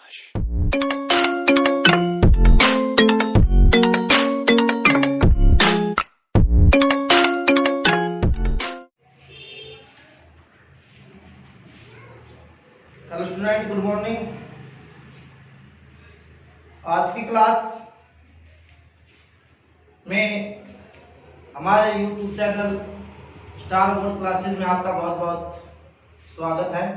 Prakash. Hello student, good morning. आज की class में हमारे YouTube channel star board classes में आपका बहुत बहुत स्वागत है।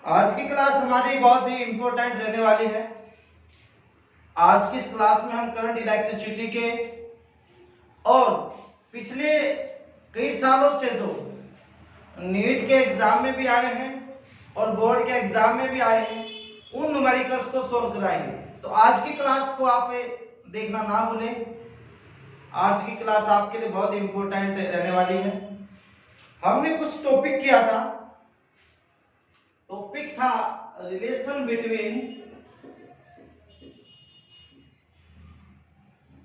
आज की क्लास हमारी बहुत ही इम्पोर्टेंट रहने वाली है। आज की इस क्लास में हम करंट इलेक्ट्रिसिटी के और पिछले कई सालों से जो नीट के एग्जाम में भी आए हैं और बोर्ड के एग्जाम में भी आए हैं उन न्यूमेरिकल्स को सोल्व कराएंगे। तो आज की क्लास को आप देखना ना भूलें। आज की क्लास आपके लिए बहुत इंपॉर्टेंट रहने वाली है। हमने कुछ टॉपिक किया था। टॉपिक था relation between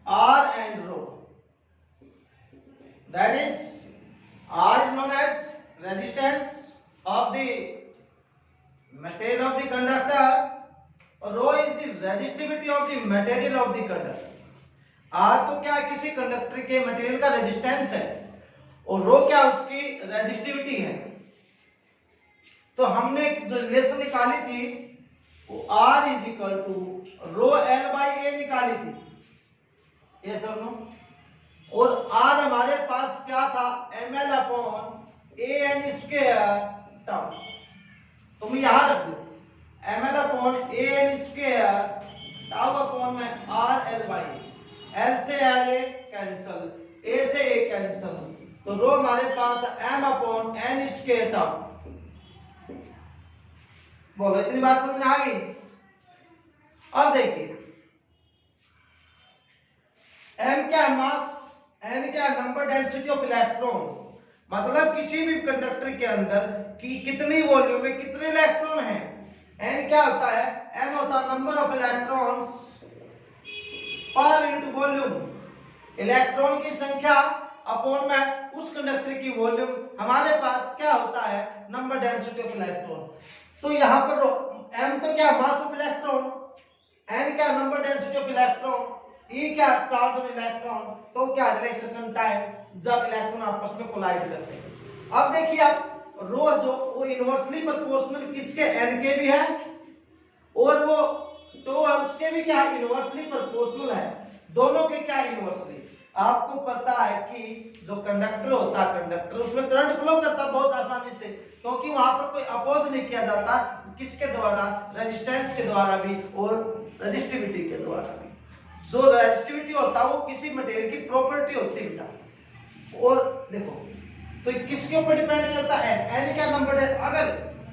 R and rho. That is R is known as resistance of the material of the conductor और rho is the resistivity of the material of the conductor। R तो क्या किसी conductor के material का resistance है और रो क्या उसकी रेजिस्टिविटी है। तो हमने जो रिलेशन निकाली थी वो R is equal to rho L by A निकाली थी। ये सब नो। और R हमारे पास क्या था, ml upon A N square tau. तुम यहां रख लो ml upon A N square tau upon में आर एल बाई एल से एल कैंसिल, ए से ए कैंसिल, तो रो हमारे पास m upon N square tau. बोलो इतनी बात समझ में आ गई। अब देखिए m क्या मास, n क्या नंबर डेंसिटी ऑफ इलेक्ट्रॉन, मतलब किसी भी कंडक्टर के अंदर कि कितनी वॉल्यूम में कितने इलेक्ट्रॉन हैं। n क्या होता है, n होता है नंबर ऑफ इलेक्ट्रॉन्स पर इनटू वॉल्यूम। इलेक्ट्रॉन की संख्या अपॉन में उस कंडक्टर की वॉल्यूम। हमारे पास क्या होता है, नंबर डेंसिटी ऑफ इलेक्ट्रॉन। तो यहां पर m तो क्या मास ऑफ इलेक्ट्रॉन, n क्या number density of electron, E क्या चार्ज ऑफ इलेक्ट्रॉन, तो क्या रिलैक्सेशन टाइम जब इलेक्ट्रॉन आपस में कोलाइड करते हैं। अब देखिए आप रो जो वो इनवर्सली प्रोपोर्शनल किसके n के भी है और वो तो उसके भी क्या इनवर्सली प्रोपोर्शनल है। दोनों के क्या इनवर्सली। आपको पता है कि जो कंडक्टर होता है, कंडक्टर उसमें करंट फ्लो करता है बहुत आसानी से, क्योंकि वहां पर कोई अपोज नहीं किया जाता। किसके द्वारा, रेजिस्टेंस के द्वारा भी और रेजिस्टिविटी के द्वारा भी। जो रेजिस्टिविटी होता है वो किसी मटेरियल की प्रॉपर्टी होती है बेटा। और देखो तो किसके ऊपर डिपेंड करता है, n क्या नंबर है। अगर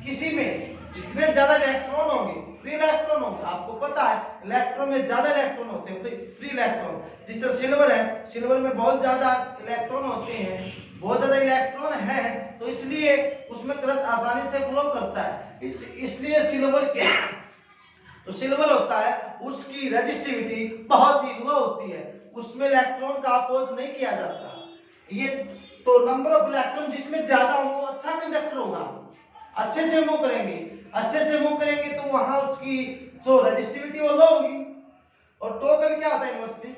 किसी में जितने ज्यादा इलेक्ट्रॉन होंगे, फ्री इलेक्ट्रॉन होंगे, आपको पता है इलेक्ट्रॉन में ज्यादा इलेक्ट्रॉन होते हैं, फ्री इलेक्ट्रॉन। जिस तरह सिल्वर है, सिल्वर में बहुत ज्यादा इलेक्ट्रॉन होते हैं, बहुत ज्यादा इलेक्ट्रॉन है, तो इसलिए उसमें करंट आसानी से फ्लो करता है। इसलिए सिल्वर के तो सिल्वर होता है उसकी रेजिस्टिविटी बहुत ही लो होती है, उसमें इलेक्ट्रॉन का अपोज नहीं किया जाता। ये तो नंबर ऑफ इलेक्ट्रॉन जिसमें ज्यादा हो वो अच्छा कंडक्टर होगा, अच्छे से मूव करेंगे, अच्छे से मूव करेंगे तो वहां उसकी जो रेजिस्टिविटी वो लो होगी। और टो का भी क्या होता है इनवर्सली,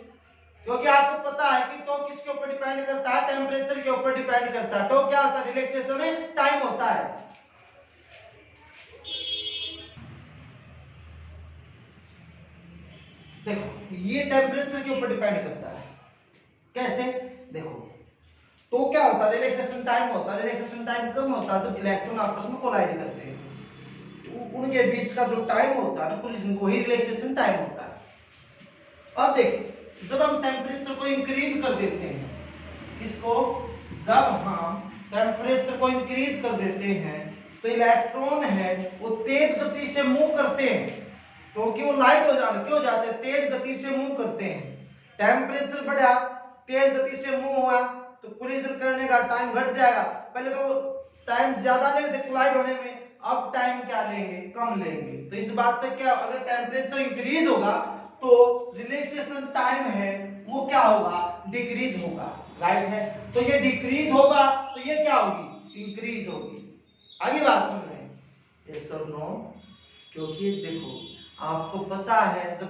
क्योंकि आपको पता है कि टो किसके ऊपर डिपेंड करता है, टेम्परेचर के ऊपर डिपेंड करता है। टो क्या होता है, रिलैक्सेशन में टाइम होता है। देखो ये टेम्परेचर के ऊपर डिपेंड करता है। कैसे, देखो तो क्या होता है, रिलैक्सेशन टाइम होता है। रिलैक्सेशन टाइम कब होता है, जब इलेक्ट्रॉन आपस में कोलाइड करते हैं, तो उनके बीच का जो टाइम होता है ना कोलिजन, वही रिलैक्सेशन टाइम होता है। अब देखिए जब हम टेम्परेचर को इंक्रीज कर देते हैं, इसको जब हम टेम्परेचर को इंक्रीज कर देते हैं तो इलेक्ट्रॉन है वो तेज गति से मूव करते हैं, क्योंकि वो लाइट हो जाते, क्यों जाते हैं, तेज गति से मूव करते हैं। टेम्परेचर बढ़ा, तेज गति से मूव हुआ तो कोलिजन करने का टाइम घट जाएगा। पहले तो टाइम ज्यादा लेते कोलाइड होने में, अब टाइम क्या लेंगे, कम लेंगे। तो इस बात से क्या, अगर टेम्परेचर इंक्रीज होगा तो रिलैक्सेशन टाइम है वो क्या होगा, डिक्रीज होगा, राइट है। तो ये डिक्रीज होगा तो ये क्या होगी, इंक्रीज होगी। आगे बात समझ में, यस और नो। क्योंकि देखो आपको पता है जब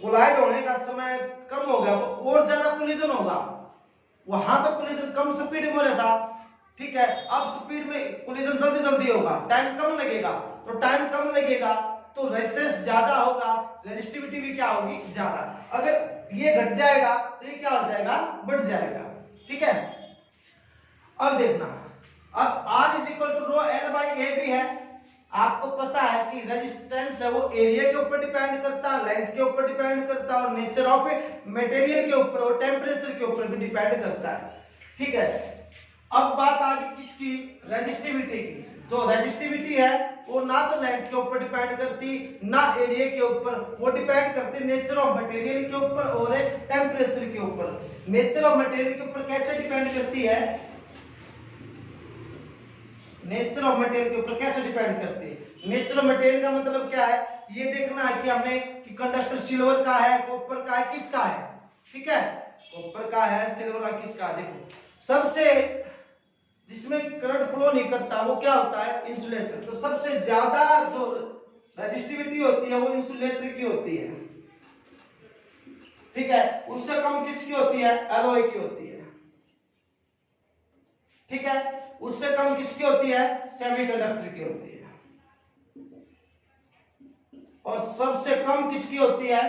कोलाइड होने का समय कम हो गया तो और ज्यादा कोलिजन होगा, वहां तो कोलिजन कम स्पीड में हो रहा था, ठीक है, अब स्पीड में कोलिजन जल्दी जल्दी होगा, टाइम कम लगेगा, तो टाइम कम लगेगा तो रेजिस्टेंस ज्यादा होगा, रेजिस्टिविटी भी क्या होगी, ज्यादा। अगर ये घट जाएगा तो ये क्या हो जाएगा, बढ़ जाएगा, ठीक है। अब देखना, अब R is equal to rho L by A भी है, आपको पता है कि रेजिस्टेंस है वो एरिया के ऊपर डिपेंड करता है, लेंथ के ऊपर डिपेंड करता है, और नेचर ऑफ मटेरियल के ऊपर और टेम्परेचर के ऊपर भी डिपेंड करता है, ठीक है। अब बात आ गई किसकी, रेजिस्टिविटी की। जो रेजिस्टिविटी है वो ना तो लेंथ के ऊपर डिपेंड करती ना एरिया के ऊपर, वो डिपेंड करती नेचर ऑफ मटेरियल के ऊपर और टेम्परेचर के ऊपर। नेचर ऑफ मटेरियल के ऊपर कैसे डिपेंड करती है, नेचर ऑफ मटेरियल के ऊपर कैसे डिपेंड करती है, नेचर ऑफ मटेरियल का मतलब क्या है, ये देखना है कि हमने कि कंडक्टर सिल्वर का है, कॉपर का है, किसका है, ठीक है, कॉपर का है, सिल्वर का, किसका है। देखो सबसे जिसमें करंट फ्लो नहीं करता वो क्या होता है, इंसुलेटर। तो सबसे ज्यादा जो रेजिस्टिविटी होती है वो इंसुलेटर की होती है, ठीक है, उससे कम किसकी होती है, एलॉय की होती है, ठीक है, उससे कम किसकी होती है, सेमीकंडक्टर की होती है, और सबसे कम किसकी होती है,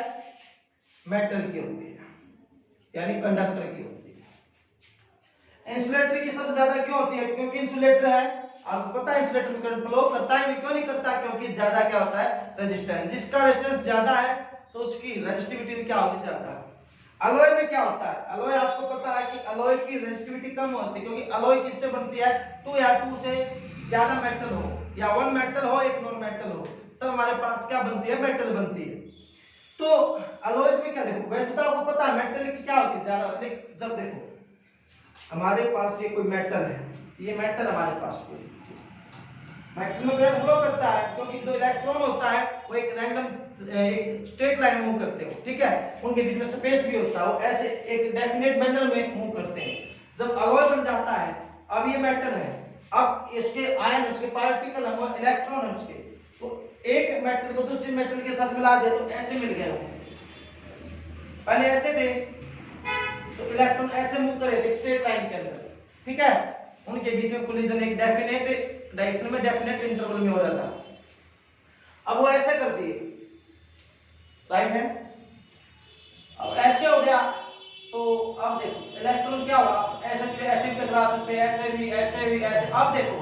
मेटल की होती है, यानी कंडक्टर की होती है। इंसुलेटर की सबसे ज्यादा क्यों होती है, क्योंकि इंसुलेटर है, आपको पता है इंसुलेटर में करंट फ्लो करता है, क्यों नहीं करता, क्योंकि ज्यादा क्या होता है, रेजिस्टेंस। जिसका रेजिस्टेंस ज्यादा है तो उसकी रेजिस्टिविटी भी क्या होगी, ज्यादा। अलॉय में क्या होता है, अलॉय आपको पता है कि अलॉय की रेजिस्टिविटी कम होती है, क्योंकि अलॉय किससे बनती है, 2 या 2 से ज्यादा मेटल हो, या 1 मेटल हो 1 नॉन मेटल हो, तब हमारे पास क्या बनती है, मेटल बनती है। तो अलॉयज में क्या, देखो वैसे तो आपको पता है मेटल की क्या होती है, ज्यादा, लेकिन जब देखो हमारे पास ये कोई मेटल है, ये मेटल हमारे पास कोई मेटल में करंट फ्लो करता है, क्योंकि जो इलेक्ट्रॉन होता है वो एक रैंडम एक स्ट्रेट लाइन मूव करते हैं, ठीक है, उनके बीच में स्पेस भी होता है, वो ऐसे एक डेफिनेट मैनर में मूव करते हैं। जब अलॉय बन जाता है, अब ये मेटल है, अब इसके आयन, उसके पार्टिकल है, इलेक्ट्रॉन है उसके, तो एक मेटल को दूसरे मेटल के साथ मिला दे तो ऐसे मिल गया, पहले ऐसे थे तो इलेक्ट्रॉन ऐसे मूव करे थे स्ट्रेट लाइन के अंदर, ठीक है, उनके बीच में कोलिजन एक डेफिनेट डायरेक्शन में डेफिनेट इंटरवल में हो रहा था। अब वो ऐसे कर दिए, राइट है, अब ऐसे हो गया, तो अब देखो इलेक्ट्रॉन क्या होगा, ऐसे ऐसे भी टकरा सकते हैं, ऐसे भी ऐसे भी ऐसे। अब देखो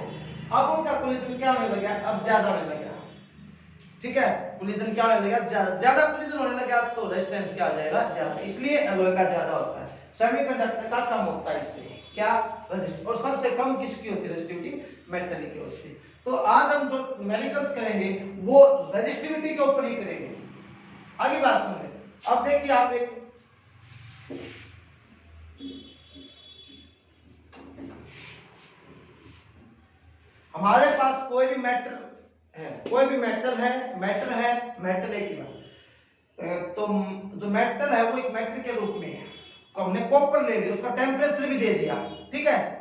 अब उनका कोलिजन क्या होने लगा, अब ज्यादा होने लगा, ठीक है, कोलिजन क्या होने लगा, ज्यादा कोलिजन होने लगा तो रेजिस्टेंस क्या आ जाएगा, ज्यादा, इसलिए एलॉय का ज्यादा होता है, सेमीकंडक्टर का कम होता है, इससे क्या रेजिस्टेंस। और सबसे कम किसकी होती है रेजिस्टिविटी, मेटल की होती है। तो आज हम जो न्यूमेरिकल्स करेंगे वो रेजिस्टिविटी के ऊपर ही करेंगे, आगे बात समझे। अब देखिए आप एक हमारे पास कोई भी मेटल है, कोई भी मेटल है, मेटल एक ही बात, तो जो मेटल है वो एक मेटल के रूप में है, तो हमने कॉपर ले लिया, उसका टेम्परेचर भी दे दिया, ठीक है,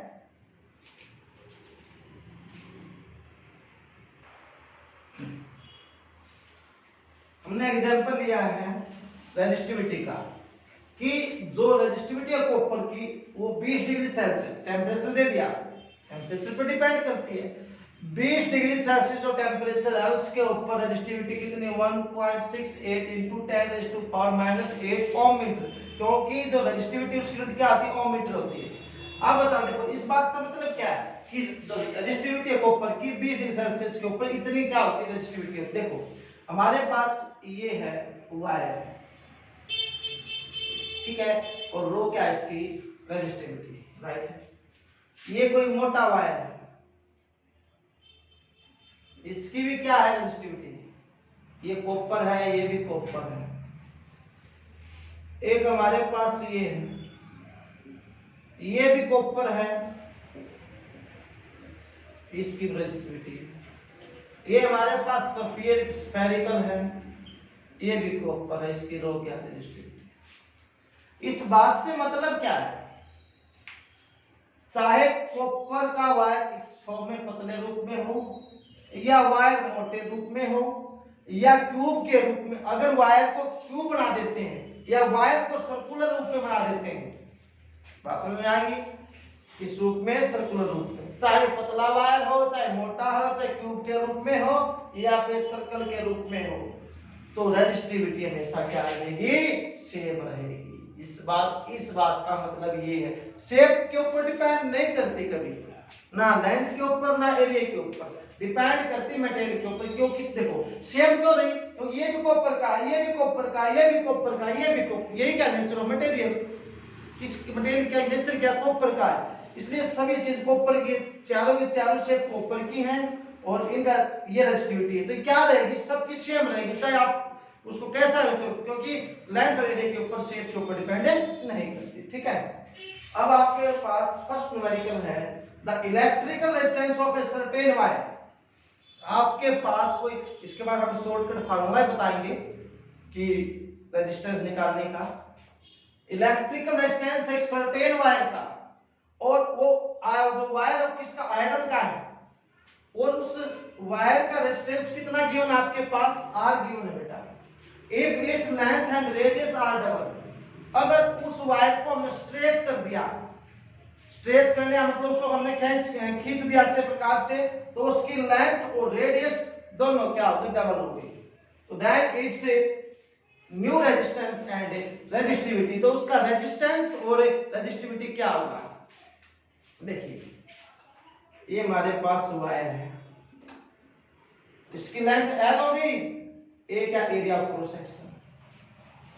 हमने एग्जांपल लिया है रेजिस्टिविटी का कि जो रेजिस्टिविटी है कॉपर की वो 20 डिग्री सेल्सियस टेम्परेचर दे दिया, टेम्परेचर पर डिपेंड करती है, 20 डिग्री सेल्सियस जो टेम्परेचर है उसके ऊपर रेजिस्टिविटी कितनी, 1.68 इंटू 10⁻⁻8 ओम मीटर, क्योंकि जो रेजिस्टिविटी उसकी यूनिट क्या आती है, ओम मीटर होती है। अब बताओ, देखो इस बात से मतलब क्या है कि जो रेजिस्टिविटी है कॉपर की 20 डिग्री सेल्सियस के ऊपर इतनी क्या होती है रेजिस्टिविटी। देखो हमारे पास ये है वायर, ठीक है, और रो क्या है इसकी रेजिस्टिविटी, राइट है, ये कोई मोटा वायर है, इसकी भी क्या है रेजिस्टिविटी, ये कॉपर है, ये भी कॉपर है, एक हमारे पास ये है, ये भी कॉपर है, इसकी रेजिस्टिविटी, ये हमारे पास सफेद स्फेरिकल है, ये भी कॉपर है, इसकी रो क्या रेजिस्टिविटी। इस बात से मतलब क्या है, चाहे कॉपर का वायर इस फॉर्म में पतले रूप में हो या वायर मोटे रूप में हो या क्यूब के रूप में, अगर वायर को क्यूब बना देते हैं या वायर को सर्कुलर रूप में बना देते हैं, बात समझ में आएगी, इस रूप में, सर्कुलर रूप में, चाहे पतला वायर हो, चाहे मोटा हो, चाहे क्यूब के रूप में हो या फिर सर्कल के रूप में हो, तो रेजिस्टिविटी हमेशा क्या रहेगी, सेम रहेगी। इस बात का मतलब ये है, शेप के ऊपर डिपेंड नहीं करती कभी, ना लेंथ के ऊपर ना एरिया के ऊपर, डिपेंड करती मटेरियल के ऊपर। क्यों, किस देखो सेम क्यों नहीं, तो ये भी कॉपर का, ये भी कॉपर का, ये भी कॉपर का, ये भी कॉपर, यही क्या नेचर ऑफ मटेरियल, किस मटेरियल का नेचर क्या, कॉपर का है, इसलिए सभी चीज कॉपर की, चारों की चारों शेप कॉपर की हैं और इनका ये रेजिस्टिविटी है, तो क्या रहेगी, सबकी सेम रहेगी, चाहे आप उसको कैसा रखो, क्योंकि लेंथ और एरिया के ऊपर, शेप के ऊपर डिपेंडेंट नहीं करती। ठीक है, अब आपके पास फर्स्ट न्यूमेरिकल है the electrical resistance of a certain wire. आपके पास कोई, इसके बाद हम शॉर्टकट फार्मूला बताएंगे कि रेजिस्टेंस निकालने का। इलेक्ट्रिकल रेजिस्टेंस एक सर्टेन वायर का, और वो जो वायर किसका, आयरन का है, और उस वायर का रेजिस्टेंस कितना गिवन आपके पास, आर गिवन है बेटा। If its length and radius are double, अगर उस वायर को हमने स्ट्रेच कर दिया, स्ट्रेच करने का मतलब उसको हमने खींच दिया अच्छे प्रकार से, तो उसकी लेंथ और रेडियस दोनों क्या होगी, डबल होगी, तो then it's a new resistance and resistivity, तो उसका रेजिस्टेंस और रेजिस्टिविटी क्या होगा। देखिए ये हमारे पास वायर है, इसकी लेंथ एल होगी, ए क्या, area of cross section,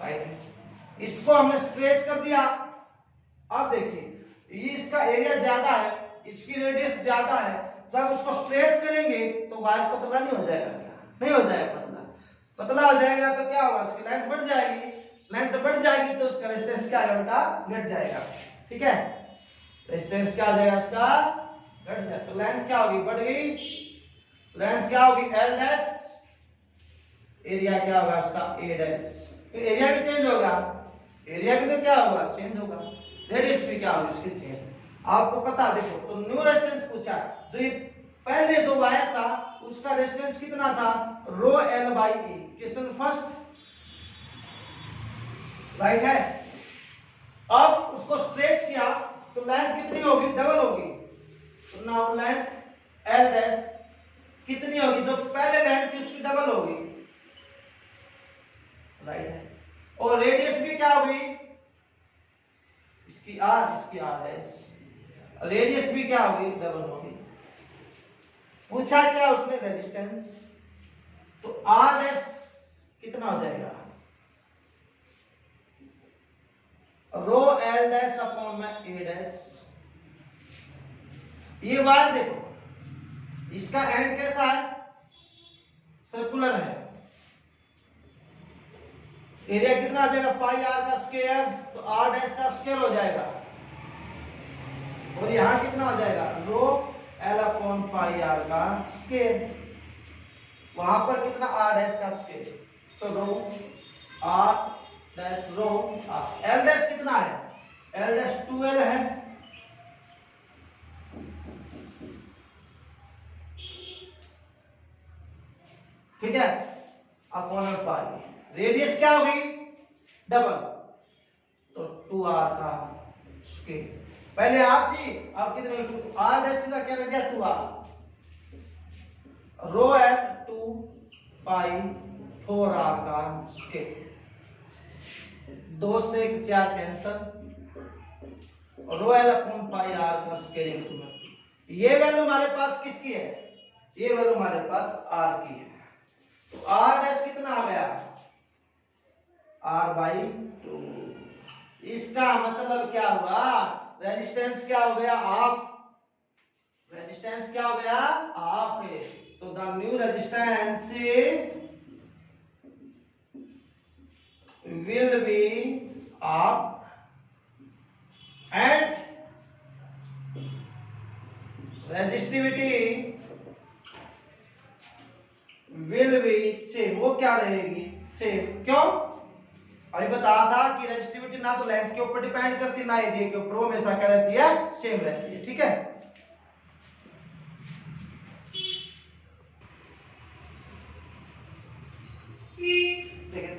right. इसको हमने स्ट्रेच कर दिया, अब देखिए ये इसका एरिया ज्यादा है, इसकी रेडियस ज्यादा है, जब उसको स्ट्रेच करेंगे तो वायर पतला नहीं हो जाएगा, नहीं हो जाएगा पतला, पतला हो जाएगा तो क्या होगा, उसकी लेंथ बढ़ जाएगी, लेंथ बढ़ जाएगी तो उसका रेजिस्टेंस क्या होगा, घट जाएगा। ठीक है, रेजिस्टेंस क्या आ जाएगा, उसका घट जाएगा, तो लेंथ क्या होगी, बढ़ गई, लेंथ क्या होगी, एल डैश, एरिया क्या होगा उसका, ए डैश, एरिया भी चेंज होगा, एरिया भी तो क्या होगा, चेंज होगा, रेडियस भी क्या होगी उसकी चेंज, आपको पता, देखो तो न्यू रेजिस्टेंस पूछा, जो ये पहले जो वायर था उसका रेजिस्टेंस कितना था, rho L by A, question first, right है। अब उसको स्ट्रेच किया तो लेंथ कितनी होगी, डबल होगी, तो नाउ लेंथ एल डैश कितनी होगी, जो पहले लेंथ थी उसकी डबल होगी, राइट है, और रेडियस भी क्या होगी, इसकी आर डैश, रेडियस भी क्या होगी, डबल होगी। पूछा क्या उसने, रेजिस्टेंस, तो आर डैश कितना हो जाएगा, रो एल डैश अपॉन में ए डैश। ये वायर देखो, इसका एंड कैसा है, सर्कुलर है, एरिया कितना आ जाएगा, पाई आर का स्क्वायर, तो आर डैश का स्क्वायर हो जाएगा, और यहां कितना हो जाएगा, rho L upon pi R का स्क्वायर, वहां पर कितना, आर डैश का स्क्वायर, तो rho R dash rho R, L dash कितना है, एल डैश 2l है, ठीक है, अपॉन पाई, रेडियस क्या होगी, डबल, तो 2r का स्क्वायर, पहले आर थी, अब कितने, आर डैश का क्या रह गया, 2r, रो एल 2 पाई 4r का स्क्वायर, 2 से 4 cancel, rho L upon pi R का स्क्वायर, ये वैल्यू हमारे पास किसकी है, ये वैल्यू हमारे पास आर की है, तो आर डैश कितना आ गया, r/2, इसका मतलब क्या हुआ, रेजिस्टेंस क्या हो गया, आप, रेजिस्टेंस क्या हो गया, आप, तो the new resistance will be आप and resistivity will be same, वो क्या रहेगी, सेम, क्यों, अभी बताया था कि रेजिस्टिविटी ना तो लेंथ के ऊपर डिपेंड करती ना एरिया के ऊपर, वो हमेशा क्या रहती है, सेम रहती है। ठीक है,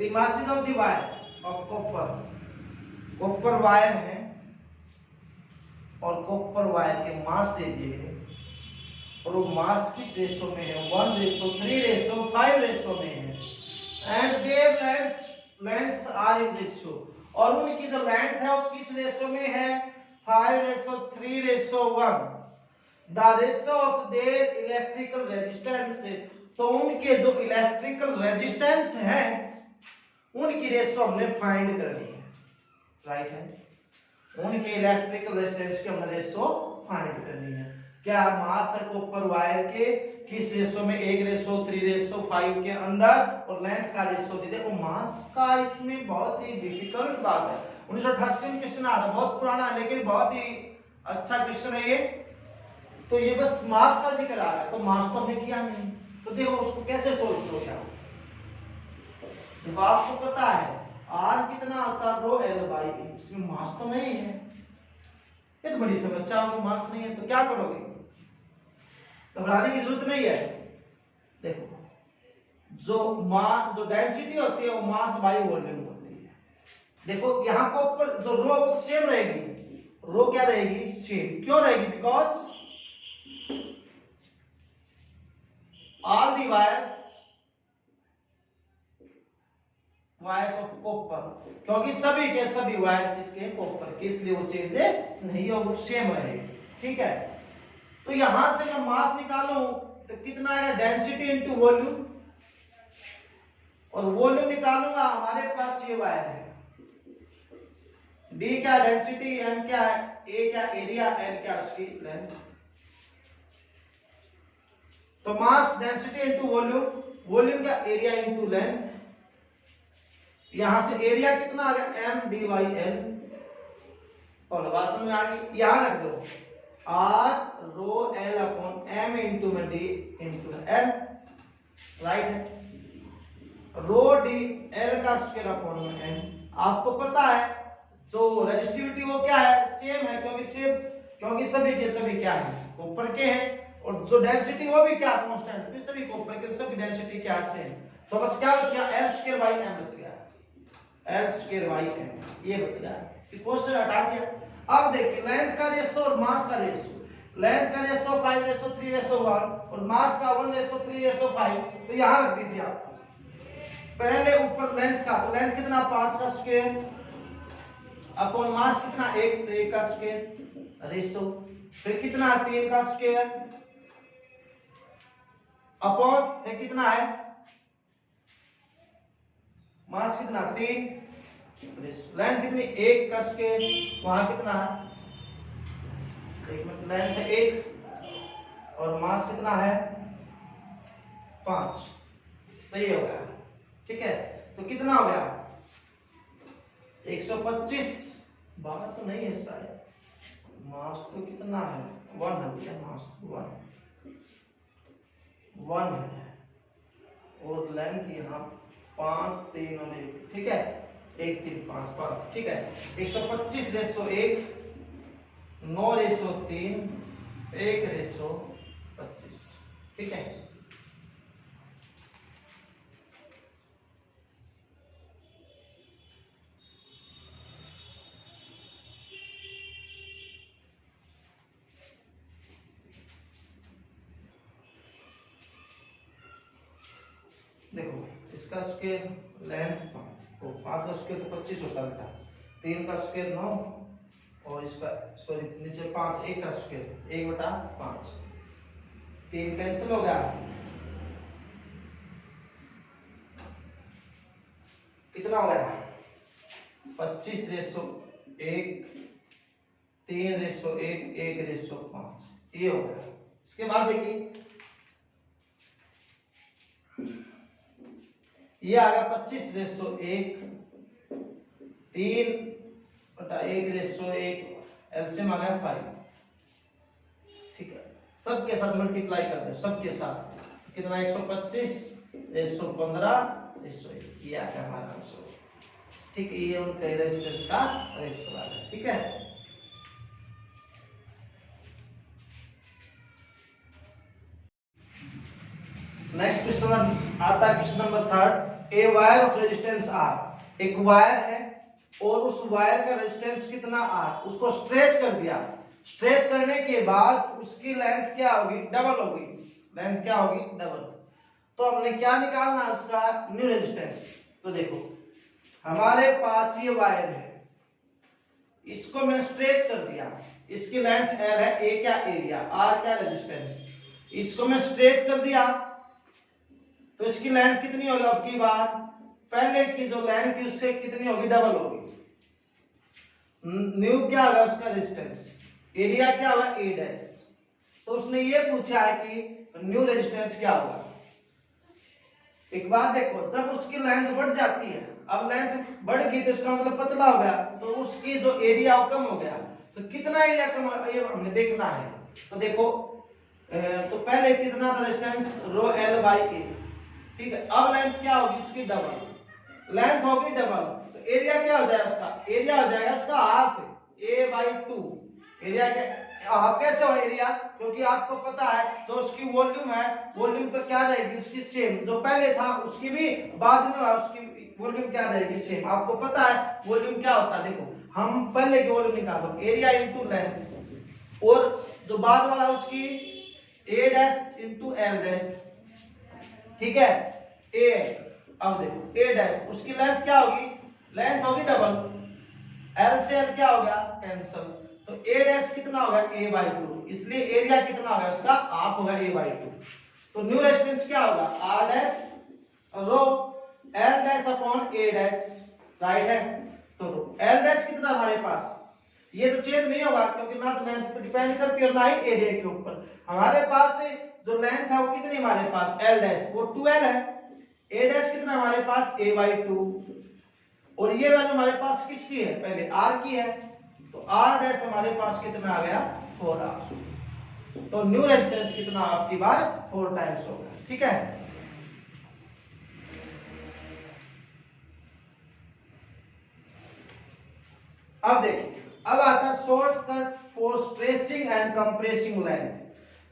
the masses of the wire of copper, copper wire है और कॉपर वायर के मास दे दिए और वो मास किस रेशो में है, 1:3:5 में है। And their lengths are in ratio, और उनकी जो लेंथ है वो किस रेशो में है, 5:3:1। The ratio of their electrical resistance, तो उनके जो इलेक्ट्रिकल रेजिस्टेंस है उनकी रेशो हमने फाइंड करनी है, राइट है। उनके इलेक्ट्रिकल रेजिस्टेंस की हमने रेशो फाइंड करनी है। क्या मास है कॉपर वायर के किस रेशो में, 1:3:5 के अंदर, और लेंथ का रेशो दे देखो मास का। इसमें बहुत ही डिफिकल्ट बात है, 1988 में क्वेश्चन आ रहा, बहुत पुराना है लेकिन बहुत ही अच्छा क्वेश्चन है ये। तो ये बस मास का जिक्र आ रहा है, तो मास तो हमने किया नहीं, तो देखो उसको कैसे सोल्व करोगे आप। जब आपको पता है आर कितना होता है, रो एल बाई ए, इसमें मास तो नहीं है, ये तो बड़ी समस्या होगी, मास नहीं है तो क्या करोगे, घबराने की जरूरत नहीं है। देखो जो डेंसिटी होती है वो मास बाई वॉल्यूम होती है। देखो यहाँ कॉपर जो रो वो तो सेम रहेगी, रो क्या रहेगी, सेम। क्यों रहेगी, because all the wires of copper, क्योंकि सभी के सभी वायर किसके, कॉपर के, इसलिए वो चेंज नहीं है, वो सेम रहेगी, ठीक है। तो यहां से मैं मास निकालूं तो कितना आएगा, डेंसिटी इनटू वॉल्यूम, और वॉल्यूम निकालूंगा, हमारे पास ये वायर है, डी क्या डेंसिटी, एम क्या है, ए क्या एरिया, एल क्या उसकी लेंथ। तो mass density into volume, volume का एरिया इनटू लेंथ, यहां से एरिया कितना आ गया, एम डी वाई एल, और वास्तव में आ गई, यहां रख दो R rho L upon M into में डी इंटू एल, राइट है। रो डी एल का स्क्वायर अपॉन में एम। आपको पता है जो रेजिस्टिविटी वो क्या है, सेम है, क्योंकि सभी के सभी क्या है, कॉपर के हैं, और जो डेंसिटी वो भी क्या कांस्टेंट, फिर सभी कॉपर के सभी डेंसिटी क्या सेम। तो बस क्या बच गया, एल स्क्वायर बाई एम बच गया, एल स्क्वायर बाई एम, ये बच गया, क्वेश्चन हटा दिया। अब देखिए लेंथ का रेशो और मास का रेशो, लेंथ का रेशो 5:3:1 और मास का 1:3:5, तो यहां रख दीजिए आप। पहले ऊपर लेंथ का, तो लेंथ कितना, 5 का स्क्वायर अपॉन मास कितना, 1, तो 1 का स्क्वायर रेशो, फिर कितना, 3 का स्क्वायर अपॉन, फिर कितना है मास कितना, 3, लेंथ कितनी, 1 का स्क्वायर, वहां कितना है, एक मतलब लेंथ है 1 और मास कितना है 5, तो ये हो गया, ठीक है। तो कितना हो गया 125, 12 तो नहीं है शायद, मास तो कितना है 1 है, मास 1 है, और लेंथ यहाँ 5, 3 और 1, ठीक है, 1, 3, 5, 5, ठीक है। 125:1, 9:3, 1:25, ठीक है। देखो इसका स्क्वायर लेंथ तो 5 का स्क्वायर तो 25 होता है बेटा, 3 का स्क्वायर 9 और इसका सॉरी नीचे 5, 1 का स्क्वायर 1/5, 3 कैंसिल हो गया, कितना हो गया 25:1, 3:1, 1:5, ये हो गया। इसके बाद देखिए ये आ गया 25:1, 3/1:1, एलसीएम आ गया 5, ठीक है। सबके साथ मल्टीप्लाई कर दो, सबके साथ कितना 125:115:1, ये आ गया हमारा आंसर, ठीक है। ये उनके रेजिस्टेंस का रेशियो आ गया, ठीक है। नेक्स्ट क्वेश्चन आता है question number 3। A wire of resistance R, एक वायर है और उस वायर का रेजिस्टेंस कितना आर, उसको स्ट्रेच कर दिया, स्ट्रेच करने के बाद उसकी लेंथ क्या होगी, डबल होगी, लेंथ क्या होगी, डबल। तो हमने क्या निकालना है, उसका न्यू रेजिस्टेंस। तो देखो हमारे पास ये वायर है, इसको मैं स्ट्रेच कर दिया, इसकी लेंथ एल है, ए क्या एरिया, आर क्या रेजिस्टेंस, इसको मैं स्ट्रेच कर दिया तो इसकी लेंथ कितनी होगी, अब की बार पहले की जो लेंथ थी उससे कितनी होगी, डबल होगी। न्यू क्या होगा उसका रेजिस्टेंस, एरिया क्या होगा ए डैश। तो उसने ये पूछा है कि न्यू रेजिस्टेंस क्या होगा। एक बात देखो, जब उसकी लेंथ बढ़ जाती है, अब लेंथ बढ़ गई तो इसका मतलब पतला हो गया, तो उसकी जो एरिया कम हो गया, तो कितना एरिया कम ये हमें देखना है। तो देखो तो पहले कितना था रेजिस्टेंस, रो एल बाई ए, ठीक है। अब लेंथ क्या होगी उसकी, डबल, लेंथ होगी डबल, तो एरिया क्या हो जाएगा उसका, एरिया हो जाएगा उसका हाफ ए बाई 2। एरिया क्या, हाफ कैसे हो एरिया, क्योंकि आपको पता है जो उसकी वॉल्यूम है, वॉल्यूम तो क्या रहेगी उसकी सेम, जो पहले था उसकी भी बाद में हुआ उसकी वॉल्यूम क्या रहेगी, सेम। आपको पता है वॉल्यूम क्या होता है, देखो हम पहले की वॉल्यूम निकालो, एरिया इंटू लेंथ, और जो बाद वाला उसकी ए डैश इंटू एल डैश, ठीक है, ए। अब देखो ए डैश, उसकी लेंथ क्या होगी, लेंथ होगी डबल, एल से एल क्या हो गया, कैंसल, तो ए डैश कितना होगा, ए बाई 2, इसलिए एरिया कितना होगा उसका, हाफ होगा ए बाई 2। तो न्यू रेजिस्टेंस क्या होगा, R dash rho L dash upon A dash, right है। तो एल डैश कितना हमारे पास, ये तो चेंज नहीं होगा क्योंकि ना तो लेंथ पे डिपेंड करती है और ना ही एरिया के ऊपर। हमारे पास जो लेंथ है वो कितनी हमारे पास, एल डैश वो 12 है, ए डैश कितना हमारे पास, ए बाई 2, और ये वैल्यू हमारे पास किसकी है, पहले आर की है, तो आर डैश हमारे पास कितना आ गया, 4r। तो न्यू रेजिस्टेंस कितना आपकी बार 4 टाइम्स होगा, ठीक है। अब देखिए, अब आता है shortcut for stretching and compressing length.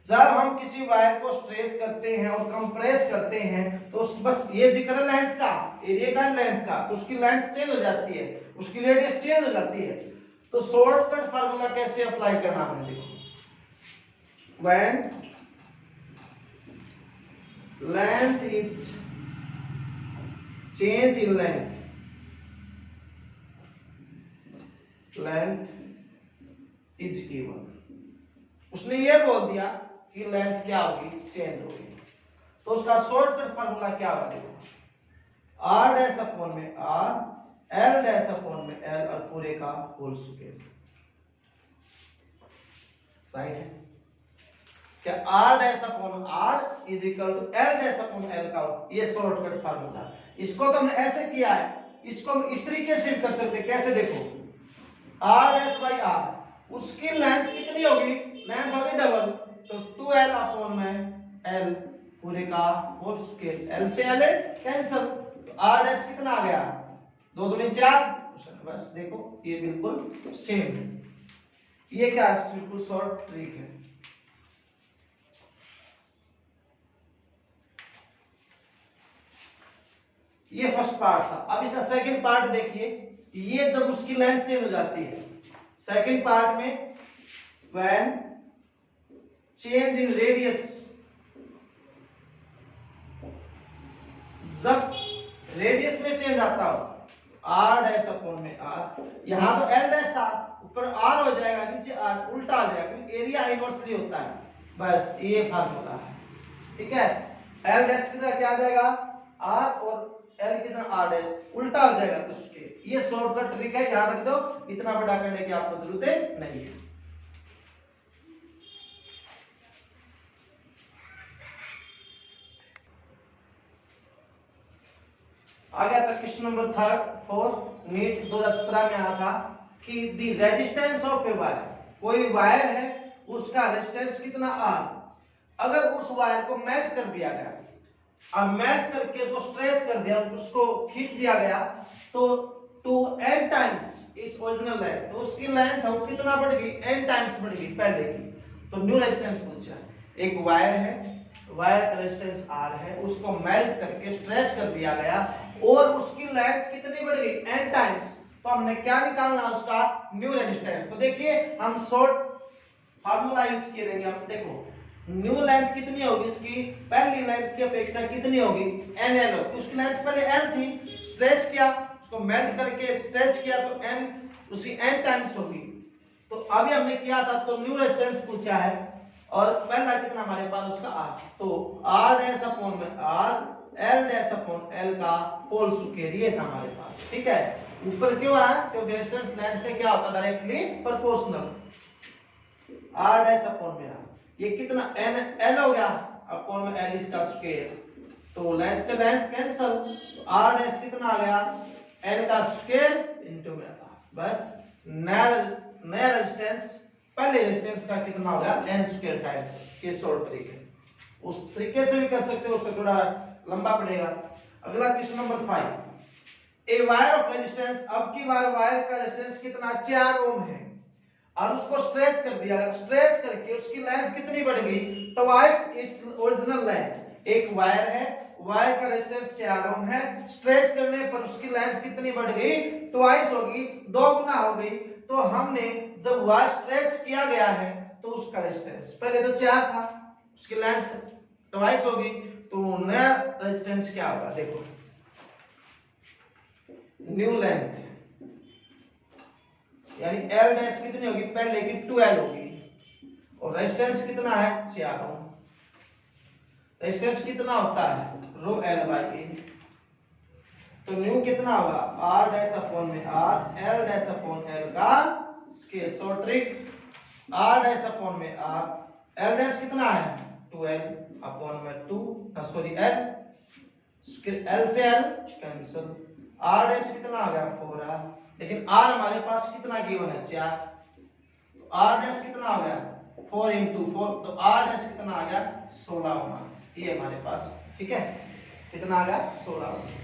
जब हम किसी वायर को स्ट्रेच करते हैं और कंप्रेस करते हैं तो बस ये जिक्र लेंथ का, एरिया का, लेंथ का, तो उसकी लेंथ चेंज हो जाती है, उसकी रेडियस चेंज हो जाती है। तो शॉर्टकट फार्मूला कैसे अप्लाई करना हमने देखो, when length is change in length, length is given, उसने ये बोल दिया कि लेंथ क्या होगी, चेंज होगी, तो उसका शॉर्टकट फार्मूला क्या होगा देखो, आर डैश अपॉन में आर, एल डैश अपॉन में एल और पूरे का होल स्क्वायर, राइट है क्या, R dash upon R is equal to L dash upon L का, ये शॉर्टकट फार्मूला। इसको तो हमने ऐसे किया है, इसको हम इस तरीके से कर सकते, कैसे देखो, आर डैश बाई आर, उसकी लेंथ कितनी होगी, लेंथ होगी डबल, तो 2l अपॉन में l पूरे का होल स्क्वायर, l से l कैंसिल, तो r डैश कितना आ गया, 2 दूनी 4, बस देखो ये बिल्कुल सेम है। ये क्या है, बिल्कुल शॉर्ट ट्रिक है। ये फर्स्ट पार्ट था। अब इसका सेकंड पार्ट देखिए, ये जब उसकी लेंथ चेंज हो जाती है, सेकंड पार्ट में व्हेन चेंज इन रेडियस, जब रेडियस में चेंज आता हो, आर डैश अपॉन में आर, यहां तो एल डैश था, ऊपर आर हो जाएगा, नीचे आर, उल्टा आ जाएगा क्योंकि एरिया इनवर्सली होता है। बस ये फार्मूला है, ठीक है। एल डैश की जगह क्या आ जाएगा, आर, और एल की जगह आर डैश, उल्टा हो जाएगा, तो उसके ये शॉर्टकट ट्रिक है, याद रख दो, इतना बड़ा करने की आपको जरूरत नहीं है। आ गया था क्वेश्चन नंबर 4 नीट 2017 में आया था कि दी रेजिस्टेंस ऑफ ए वायर, कोई वायर है उसका रेजिस्टेंस कितना आर, अगर उस वायर को मेल्ट कर दिया गया और मेल्ट करके उसको स्ट्रेच कर दिया, उसको खींच दिया गया, तो to n times its original length, तो उसकी लेंथ है वो कितना बढ़ गई, n टाइम्स बढ़ गई पहले की। तो न्यू रेजिस्टेंस पूछा, एक वायर है, वायर का रेजिस्टेंस R है उसको मेल्ट करके स्ट्रेच कर दिया गया और उसकी लेंथ कितनी बढ़ गई n टाइम्स, तो हमने क्या निकालना उसका न्यू रेजिस्टेंस। तो देखिए हम शॉर्ट फार्मूला यूज करेंगे। हम देखो न्यू लेंथ कितनी होगी इसकी, पहली लेंथ की अपेक्षा कितनी होगी NL होगी। उसकी लेंथ पहले N थी, स्ट्रेच किया उसको मेल्ट करके स्ट्रेच किया तो N उसकी N टाइम्स होगी। तो अभी हमने किया था तो न्यू रेजिस्टेंस पूछा है और पहला कितना हमारे पास उसका R, तो R डैश अपॉन में R L dash upon L का होल स्क्वायर ये था हमारे पास। ठीक है, ऊपर क्यों आया क्योंकि रेजिस्टेंस लेंथ से क्या होता है directly proportional. R dash upon में R ये कितना N L हो गया अपॉन में L इसका स्क्वायर, तो लेंथ से लेंथ कैंसिल, तो R डैश कितना आ गया N का स्क्वायर इनटू में R। बस नया रेजिस्टेंस पहले रेजिस्टेंस का कितना हो गया N स्क्वायर टाइम्स। ये शॉर्ट तरीके, उस तरीके से भी कर सकते हो, उससे थोड़ा लंबा पड़ेगा। अगला question number 5, a wire of resistance, अब की बार वायर का रेजिस्टेंस कितना 4 ओम है और उसको स्ट्रेच कर दिया, स्ट्रेच करके उसकी लेंथ कितनी बढ़ गई ट्वाइस इट्स ओरिजिनल लेंथ। एक वायर है, वायर का रेजिस्टेंस 4 ओम है, स्ट्रेच करने पर उसकी लेंथ कितनी बढ़ गई ट्वाइस होगी, 2 गुना हो गई। तो हमने जब वायर स्ट्रेच किया गया है तो उसका रेजिस्टेंस पहले तो 4 था उसकी लेंथ ट्वाइस होगी, तो नया रेजिस्टेंस क्या होगा देखो न्यू लेंथ यानी L डैश कितनी होगी पहले की 2L होगी और रेजिस्टेंस कितना है 4 ओम। रेजिस्टेंस कितना होता है रो L बाय A, तो न्यू कितना होगा R डैश अपॉन में R L dash upon L का square. Short trick R dash upon में R, L डैश कितना है 2L अपॉन में 2 सॉरी L L से L कैंसिल, R डैश कितना आ गया 4R, लेकिन R हमारे पास कितना गिवन है 4, तो R डैश कितना आ गया 4 into 4, तो R डैश कितना आ गया 16 ओम ये हमारे पास। ठीक है, कितना आ गया 16 ओम।